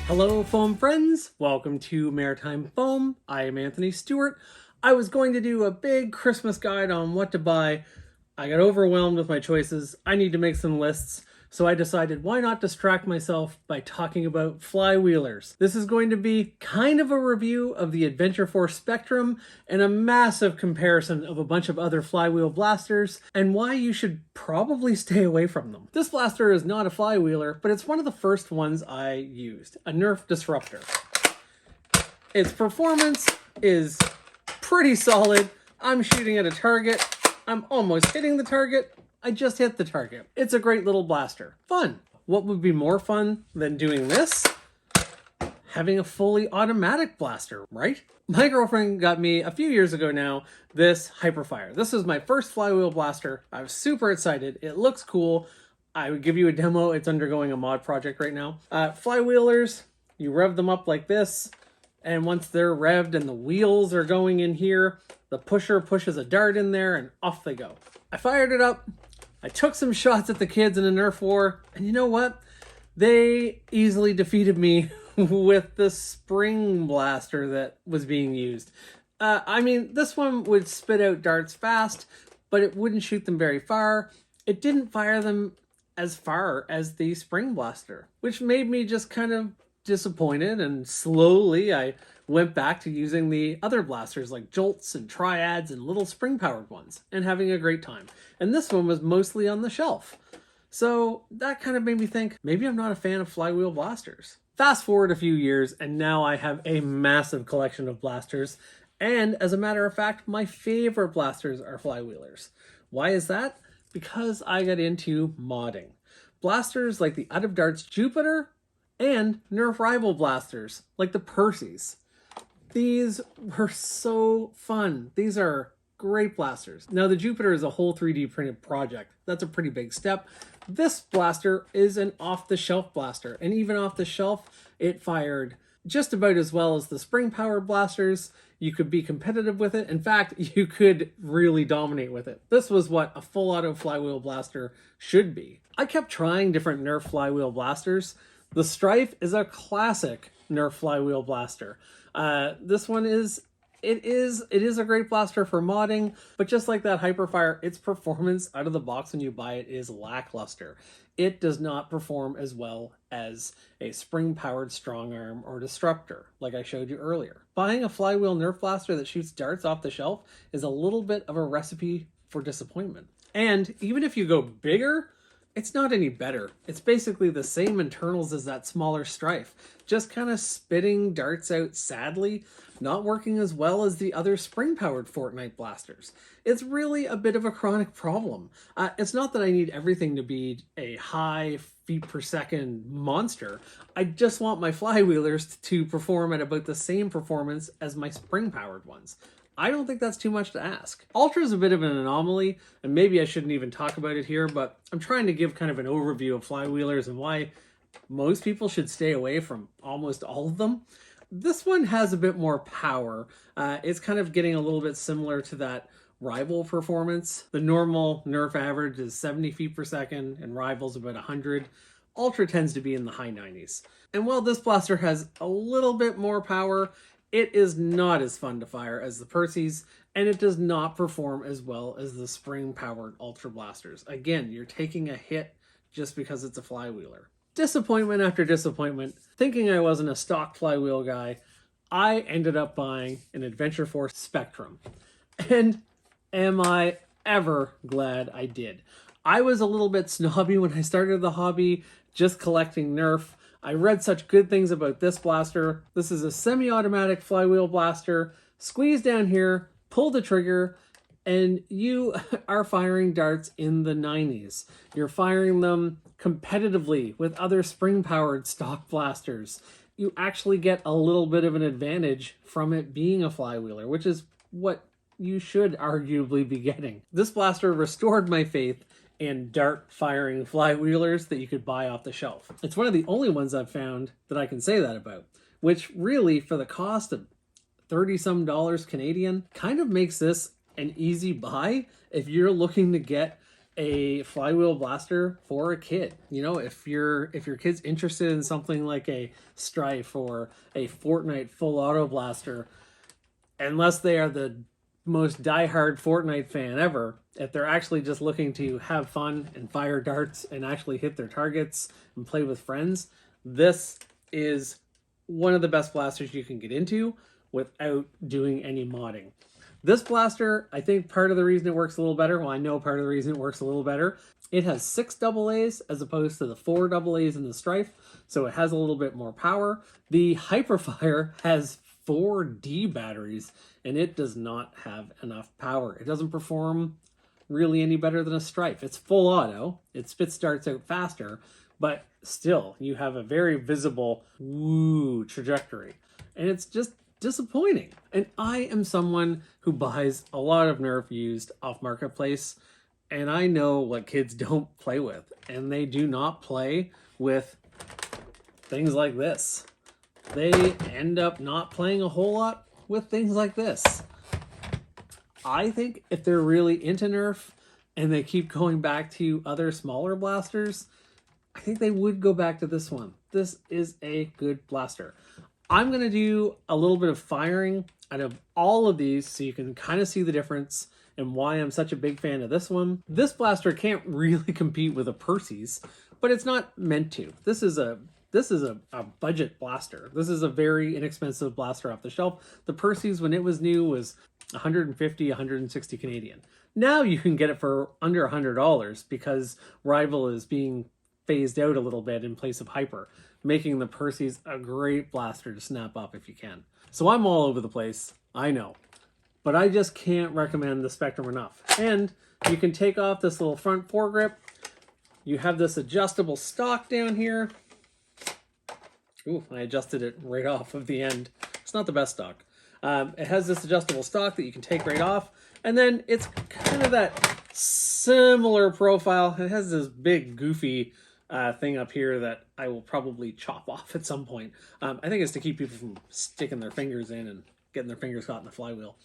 Hello foam friends, welcome to Maritime Foam. I am Anthony Stewart. I was going to do a big Christmas guide on what to buy. I got overwhelmed with my choices. I need to make some lists. So I decided why not distract myself by talking about flywheelers. This is going to be kind of a review of the Adventure Force Spectrum and a massive comparison of a bunch of other flywheel blasters and why you should probably stay away from them. This blaster is not a flywheeler, but it's one of the first ones I used, a Nerf Disruptor. Its performance is pretty solid. I'm shooting at a target. I'm almost hitting the target. I just hit the target. It's a great little blaster. Fun. What would be more fun than doing this? Having a fully automatic blaster, right? My girlfriend got me a few years ago now this Hyperfire. This is my first flywheel blaster. I was super excited. It looks cool. I would give you a demo. It's undergoing a mod project right now. Flywheelers, you rev them up like this, and once they're revved and the wheels are going in here, the pusher pushes a dart in there and off they go. I fired it up. I took some shots at the kids in a Nerf war, and you know what? They easily defeated me with the spring blaster that was being used. I mean, this one would spit out darts fast, but it wouldn't shoot them very far. It didn't fire them as far as the spring blaster, which made me just kind of disappointed, and slowly I went back to using the other blasters like Jolts and Triads and little spring-powered ones and having a great time. And this one was mostly on the shelf. So that kind of made me think, maybe I'm not a fan of flywheel blasters. Fast forward a few years and now I have a massive collection of blasters. And as a matter of fact, my favorite blasters are flywheelers. Why is that? Because I got into modding. Blasters like the Out of Darts Jupiter and Nerf Rival blasters like the Perses. These were so fun. These are great blasters. Now the Jupiter is a whole 3D printed project. That's a pretty big step. This blaster is an off-the-shelf blaster, and even off the shelf, it fired just about as well as the spring-powered blasters. You could be competitive with it. In fact, you could really dominate with it. This was what a full auto flywheel blaster should be. I kept trying different Nerf flywheel blasters. The Stryfe is a classic Nerf flywheel blaster. This one is a great blaster for modding, but just like that Hyperfire, its performance out of the box when you buy it is lackluster. It does not perform as well as a spring-powered strong arm or disruptor, like I showed you earlier. Buying a flywheel Nerf blaster that shoots darts off the shelf is a little bit of a recipe for disappointment. And even if you go bigger, it's not any better. It's basically the same internals as that smaller Stryfe, just kind of spitting darts out sadly, not working as well as the other spring-powered Fortnite blasters. It's really a bit of a chronic problem. It's not that I need everything to be a high feet per second monster. I just want my flywheelers to perform at about the same performance as my spring-powered ones. I don't think that's too much to ask. Ultra is a bit of an anomaly, and maybe I shouldn't even talk about it here, but I'm trying to give kind of an overview of flywheelers and why most people should stay away from almost all of them. This one has a bit more power. It's kind of getting a little bit similar to that Rival performance. The normal Nerf average is 70 feet per second, and Rival's about 100. Ultra tends to be in the high 90s. And while this blaster has a little bit more power, it is not as fun to fire as the Perses, and it does not perform as well as the spring-powered Ultra blasters. Again, you're taking a hit just because it's a flywheeler. Disappointment after disappointment. Thinking I wasn't a stock flywheel guy, I ended up buying an Adventure Force Spectrum. And am I ever glad I did. I was a little bit snobby when I started the hobby, just collecting Nerf. I read such good things about this blaster. This is a semi-automatic flywheel blaster. Squeeze down here, pull the trigger, and you are firing darts in the 90s. You're firing them competitively with other spring-powered stock blasters. You actually get a little bit of an advantage from it being a flywheeler, which is what you should arguably be getting. This blaster restored my faith in dart firing flywheelers that you could buy off the shelf. It's one of the only ones I've found that I can say that about, which really, for the cost of $30 some Canadian, kind of makes this an easy buy if you're looking to get a flywheel blaster for a kid. You know, if your kid's interested in something like a Stryfe or a Fortnite full auto blaster, unless they are the most diehard Fortnite fan ever, if they're actually just looking to have fun and fire darts and actually hit their targets and play with friends, this is one of the best blasters you can get into without doing any modding. This blaster, I think part of the reason it works a little better, well, I know part of the reason it works a little better, it has 6 AA's as opposed to the 4 AA's in the Stryfe, so it has a little bit more power. The Hyperfire has 4 D batteries, and it does not have enough power. It doesn't perform really any better than a Stryfe. It's full auto, it spits darts out faster, but still, you have a very visible woo trajectory, and it's just disappointing. And I am someone who buys a lot of Nerf used off marketplace, and I know what kids don't play with, and they do not play with things like this. They end up not playing a whole lot with things like this. I think if they're really into Nerf and they keep going back to other smaller blasters, I think they would go back to this one. This is a good blaster. I'm going to do a little bit of firing out of all of these so you can kind of see the difference and why I'm such a big fan of this one. This blaster can't really compete with a Perses, but it's not meant to. This is a budget blaster. This is a very inexpensive blaster off the shelf. The Perses, when it was new, was 150, 160 Canadian. Now you can get it for under $100 because Rival is being phased out a little bit in place of Hyper, making the Perses a great blaster to snap up if you can. So I'm all over the place, I know, but I just can't recommend the Spectrum enough. And you can take off this little front foregrip. You have this adjustable stock down here. Ooh, I adjusted it right off of the end. It's not the best stock. It has this adjustable stock that you can take right off. And then it's kind of that similar profile. It has this big goofy thing up here that I will probably chop off at some point. I think it's to keep people from sticking their fingers in and getting their fingers caught in the flywheel.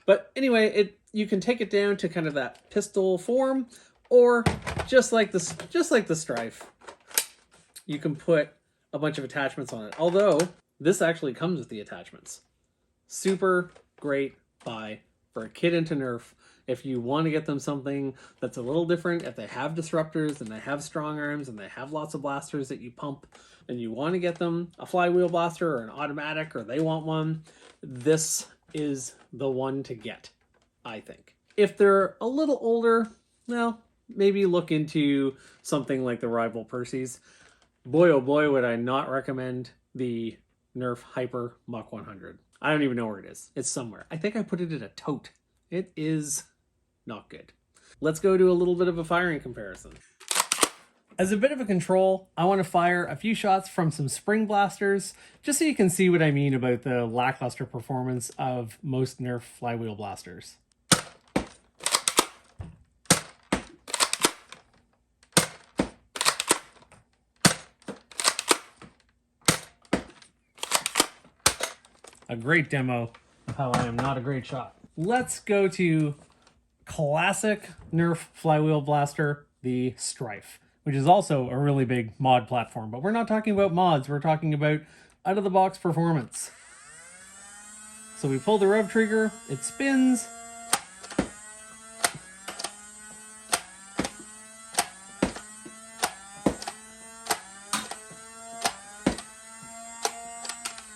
But anyway, you can take it down to kind of that pistol form, or just like the Stryfe, you can put a bunch of attachments on it. Although this actually comes with the attachments. Super great buy for a kid into Nerf. If you want to get them something that's a little different, if they have disruptors and they have strong arms and they have lots of blasters that you pump, and you want to get them a flywheel blaster or an automatic, or they want one, this is the one to get, I think. If they're a little older, well, maybe look into something like the Rival Perses. Boy, oh boy, would I not recommend the Nerf Hyper Mach 100. I don't even know where it is. It's somewhere. I think I put it in a tote. It is not good. Let's go to a little bit of a firing comparison. As a bit of a control, I want to fire a few shots from some spring blasters, just so you can see what I mean about the lackluster performance of most Nerf flywheel blasters. A great demo of how I am not a great shot. Let's go to classic Nerf flywheel blaster, the Stryfe, which is also a really big mod platform. But we're not talking about mods, we're talking about out-of-the-box performance. So we pull the rev trigger, it spins.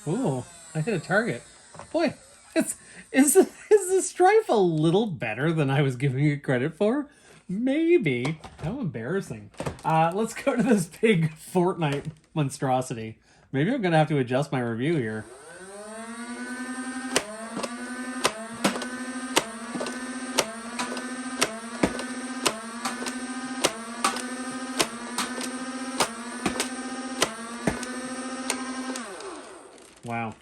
Ooh, I hit a target. Boy, is the Stryfe a little better than I was giving it credit for? Maybe. How embarrassing. Let's go to this big Fortnite monstrosity. Maybe I'm gonna have to adjust my review here. Wow.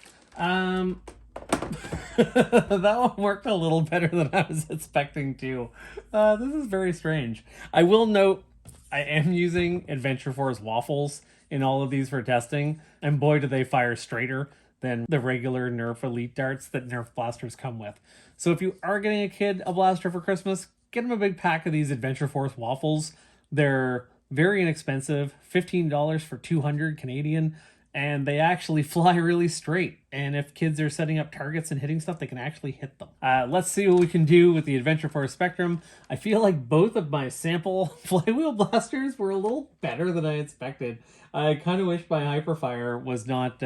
That one worked a little better than I was expecting to. This is very strange. I will note I am using Adventure Force waffles in all of these for testing, and boy do they fire straighter than the regular Nerf Elite darts that Nerf blasters come with. So if you are getting a kid a blaster for Christmas, get them a big pack of these Adventure Force waffles. They're very inexpensive, $15 for 200 Canadian, and they actually fly really straight. And if kids are setting up targets and hitting stuff, they can actually hit them. Let's see what we can do with the Adventure Force Spectrum. I feel like both of my sample flywheel blasters were a little better than I expected. I kind of wish my Hyperfire was not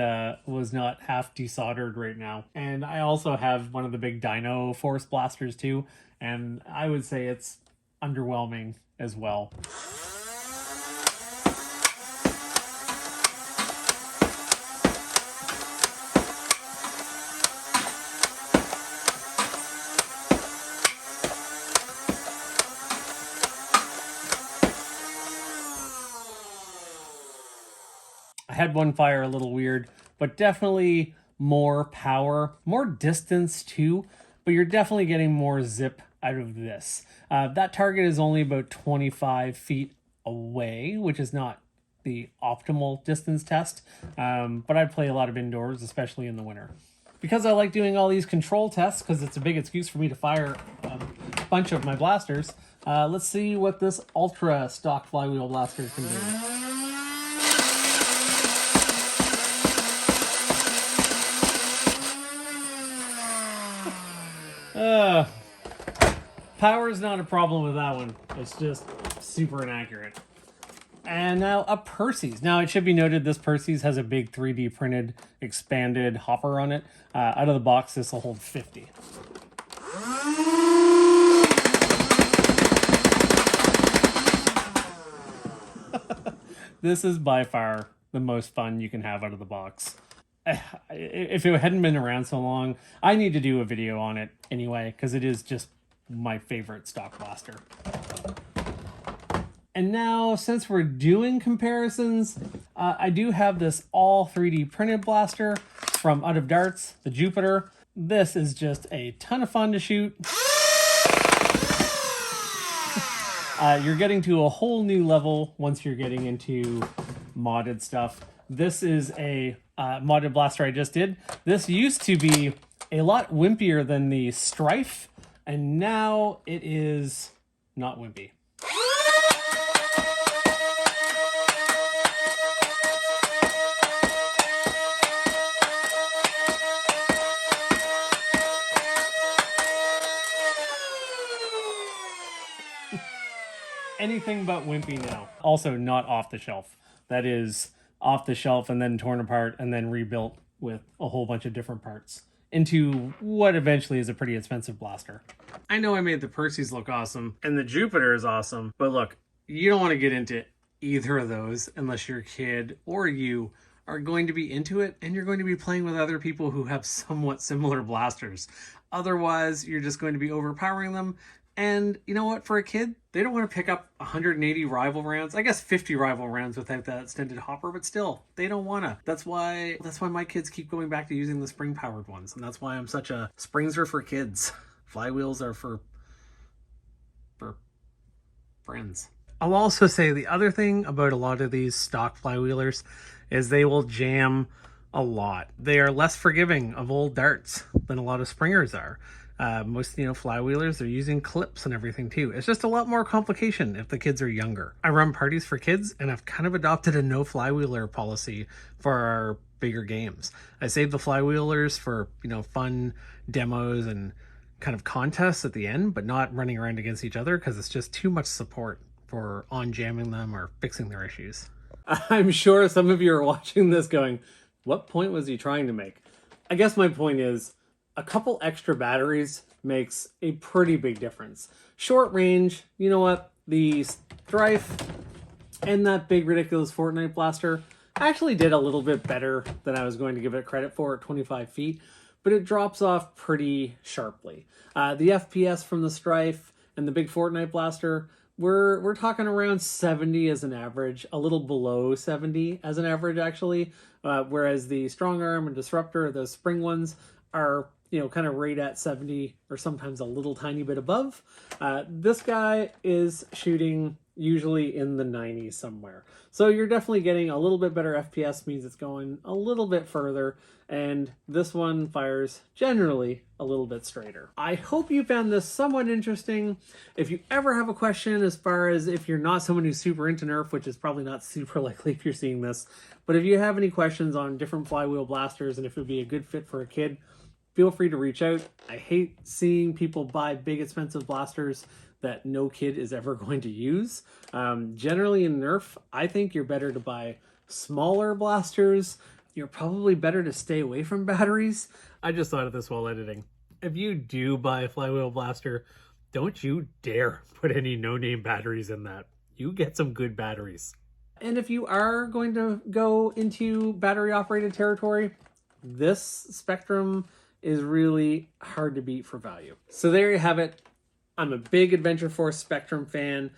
half desoldered right now. And I also have one of the big Dino Force blasters too, and I would say it's underwhelming as well. I had one fire a little weird, but definitely more power, more distance too, but you're definitely getting more zip out of this. That target is only about 25 feet away, which is not the optimal distance test, but I play a lot of indoors, especially in the winter. Because I like doing all these control tests, because it's a big excuse for me to fire a bunch of my blasters, let's see what this Ultra stock flywheel blaster can do. Power is not a problem with that one. It's just super inaccurate. And now a Perses. Now it should be noted this Perses has a big 3D printed expanded hopper on it. Out of the box, this will hold 50. This is by far the most fun you can have out of the box. If it hadn't been around so long, I need to do a video on it anyway, because it is just my favorite stock blaster. And now, since we're doing comparisons, I do have this all 3D printed blaster from Out of Darts, the Jupiter. This is just a ton of fun to shoot. You're getting to a whole new level once you're getting into modded stuff. This is a modded blaster I just did. This used to be a lot wimpier than the Stryfe, and now it is not wimpy. Anything but wimpy now. Also not off the shelf. That is off the shelf and then torn apart and then rebuilt with a whole bunch of different parts into what eventually is a pretty expensive blaster. I know I made the Perses look awesome and the Jupiter is awesome, but look, you don't want to get into either of those unless your kid or you are going to be into it and you're going to be playing with other people who have somewhat similar blasters. Otherwise, you're just going to be overpowering them. And you know what, for a kid, they don't want to pick up 180 rival rounds. I guess 50 rival rounds without that extended hopper, but still, they don't want to. That's why my kids keep going back to using the spring-powered ones. And that's why I'm such a... Springs are for kids. Flywheels are for friends. I'll also say the other thing about a lot of these stock flywheelers is they will jam a lot. They are less forgiving of old darts than a lot of springers are. Most, flywheelers, they're using clips and everything too. It's just a lot more complication if the kids are younger. I run parties for kids and I've kind of adopted a no flywheeler policy for our bigger games. I save the flywheelers for, fun demos and kind of contests at the end, but not running around against each other because it's just too much support for on jamming them or fixing their issues. I'm sure some of you are watching this going, what point was he trying to make? I guess my point is, a couple extra batteries makes a pretty big difference. Short range, you know what? The Stryfe and that big ridiculous Fortnite blaster actually did a little bit better than I was going to give it credit for at 25 feet, but it drops off pretty sharply. The FPS from the Stryfe and the big Fortnite blaster, we're talking around 70 as an average, a little below 70 as an average actually, whereas the Strong Arm and Disruptor, those spring ones, are kind of right at 70 or sometimes a little tiny bit above. This guy is shooting usually in the 90s somewhere. So you're definitely getting a little bit better FPS, means it's going a little bit further, and this one fires generally a little bit straighter. I hope you found this somewhat interesting. If you ever have a question, as far as if you're not someone who's super into Nerf, which is probably not super likely if you're seeing this, but if you have any questions on different flywheel blasters and if it would be a good fit for a kid, feel free to reach out. I hate seeing people buy big expensive blasters that no kid is ever going to use. Generally in Nerf, I think you're better to buy smaller blasters. You're probably better to stay away from batteries. I just thought of this while editing. If you do buy a flywheel blaster, don't you dare put any no-name batteries in that. You get some good batteries. And if you are going to go into battery-operated territory, this Spectrum is really hard to beat for value. So there you have it. I'm a big Adventure Force Spectrum fan.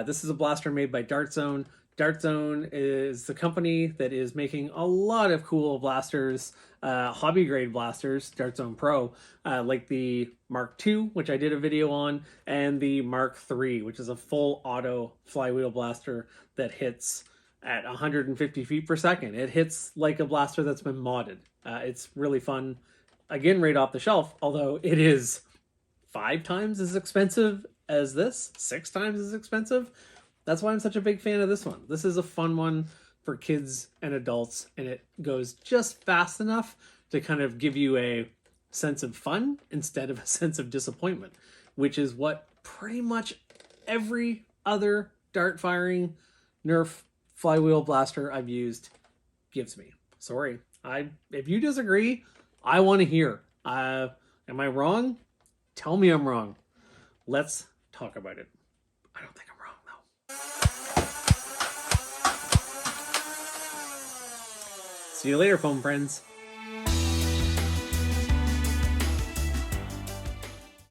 This is a blaster made by Dart Zone. Dart Zone is the company that is making a lot of cool blasters, hobby grade blasters, Dart Zone Pro, like the Mark II, which I did a video on, and the Mark III, which is a full auto flywheel blaster that hits at 150 feet per second. It hits like a blaster that's been modded. It's really fun. Again, right off the shelf, although it is 5 times as expensive as this, 6 times as expensive. That's why I'm such a big fan of this one. This is a fun one for kids and adults, and it goes just fast enough to kind of give you a sense of fun instead of a sense of disappointment, which is what pretty much every other dart firing Nerf flywheel blaster I've used gives me. Sorry. If you disagree, I want to hear. Am I wrong? Tell me I'm wrong. Let's talk about it. I don't think I'm wrong, though. See you later, foam friends.